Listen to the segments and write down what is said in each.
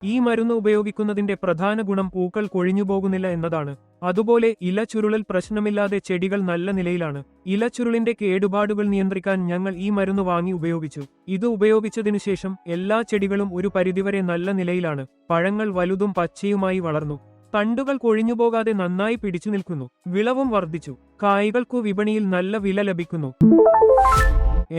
ഈ മരുന്ന് ഉപയോഗിക്കുന്നതിന്റെ പ്രധാന ഗുണം പൂക്കൾ കൊഴിഞ്ഞുപോകുന്നില്ല എന്നതാണ്. അതുപോലെ ഇല ചുരുളൽ പ്രശ്നമില്ലാതെ ചെടികൾ നല്ല നിലയിലാണ്. ഇല ചുരുളിന്റെ കേടുപാടുകൾ നിയന്ത്രിക്കാൻ ഞങ്ങൾ ഈ മരുന്ന് വാങ്ങി ഉപയോഗിച്ചു. ഇത് ഉപയോഗിച്ചതിനുശേഷം എല്ലാ ചെടികളും ഒരു പരിധിവരെ നല്ല നിലയിലാണ്. പഴങ്ങൾ വലുതും പച്ചയുമായി വളർന്നു. തണ്ടുകൾ കൊഴിഞ്ഞുപോകാതെ നന്നായി പിടിച്ചു നിൽക്കുന്നു. വിളവും വർദ്ധിച്ചു. കായ്കൾക്കു വിപണിയിൽ നല്ല വില ലഭിക്കുന്നു.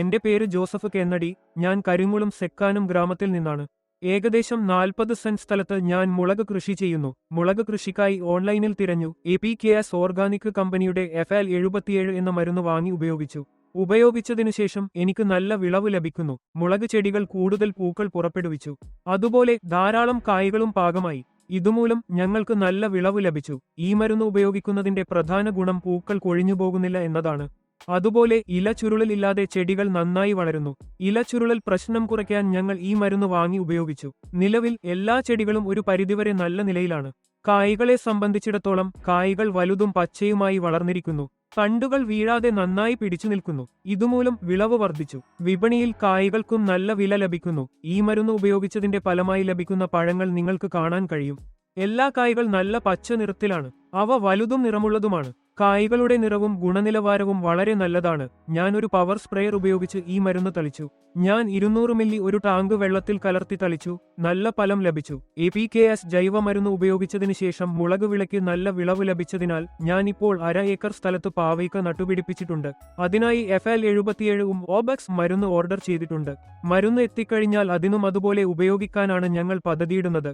എന്റെ പേര് ജോസഫ് കെന്നഡി. ഞാൻ കരിങ്കുളം സെക്കാനം ഗ്രാമത്തിൽ നിന്നാണ്. ഏകദേശം 40 സെന്റ് സ്ഥലത്ത് ഞാൻ മുളക് കൃഷി ചെയ്യുന്നു. മുളക് കൃഷിക്കായി ഓൺലൈനിൽ തിരഞ്ഞു. APKS ഓർഗാനിക് കമ്പനിയുടെ FL77 എന്ന മരുന്ന് വാങ്ങി ഉപയോഗിച്ചു. ഉപയോഗിച്ചതിനുശേഷം എനിക്ക് നല്ല വിളവ് ലഭിക്കുന്നു. മുളക് ചെടികൾ കൂടുതൽ പൂക്കൾ പുറപ്പെടുവിച്ചു. അതുപോലെ ധാരാളം കായ്കളും പാകമായി. ഇതുമൂലം ഞങ്ങൾക്ക് നല്ല വിളവ് ലഭിച്ചു. ഈ മരുന്ന് ഉപയോഗിക്കുന്നതിന്റെ പ്രധാന ഗുണം പൂക്കൾ കൊഴിഞ്ഞുപോകുന്നില്ല എന്നതാണ്. അതുപോലെ ഇല ചുരുളലില്ലാതെ ചെടികൾ നന്നായി വളരുന്നു. ഇല ചുരുളൽ പ്രശ്നം കുറയ്ക്കാൻ ഞങ്ങൾ ഈ മരുന്ന് വാങ്ങി ഉപയോഗിച്ചു. നിലവിൽ എല്ലാ ചെടികളും ഒരു പരിധിവരെ നല്ല നിലയിലാണ്. കായ്കളെ സംബന്ധിച്ചിടത്തോളം കായ്കൾ വലുതും പച്ചയുമായി വളർന്നിരിക്കുന്നു. തണ്ടുകൾ വീഴാതെ നന്നായി പിടിച്ചു നിൽക്കുന്നു. ഇതുമൂലം വിളവ് വർദ്ധിച്ചു. വിപണിയിൽ കായ്കൾക്കും നല്ല വില ലഭിക്കുന്നു. ഈ മരുന്ന് ഉപയോഗിച്ചതിന്റെ ഫലമായി ലഭിക്കുന്ന പഴങ്ങൾ നിങ്ങൾക്ക് കാണാൻ കഴിയും. എല്ലാ കായ്കൾ നല്ല പച്ച നിറത്തിലാണ്. അവ വലുതും നിറമുള്ളതുമാണ്. കായ്കളുടെ നിറവും ഗുണനിലവാരവും വളരെ നല്ലതാണ്. ഞാൻ ഒരു പവർ സ്പ്രേയർ ഉപയോഗിച്ച് ഈ മരുന്ന് തളിച്ചു. ഞാൻ 200 മില്ലി ഒരു ടാങ്ക് വെള്ളത്തിൽ കലർത്തി തളിച്ചു. നല്ല ഫലം ലഭിച്ചു. APKS ജൈവ മരുന്ന് ഉപയോഗിച്ചതിന് ശേഷം മുളക് വിളയ്ക്ക് നല്ല വിളവ് ലഭിച്ചതിനാൽ ഞാനിപ്പോൾ 1/2 ഏക്കർ സ്ഥലത്ത് പാവയ്ക്ക നട്ടുപിടിപ്പിച്ചിട്ടുണ്ട്. അതിനായി FL77 ഓബക്സ് മരുന്ന് ഓർഡർ ചെയ്തിട്ടുണ്ട്. മരുന്ന് എത്തിക്കഴിഞ്ഞാൽ അതിനും അതുപോലെ ഉപയോഗിക്കാനാണ് ഞങ്ങൾ പദ്ധതിയിടുന്നത്.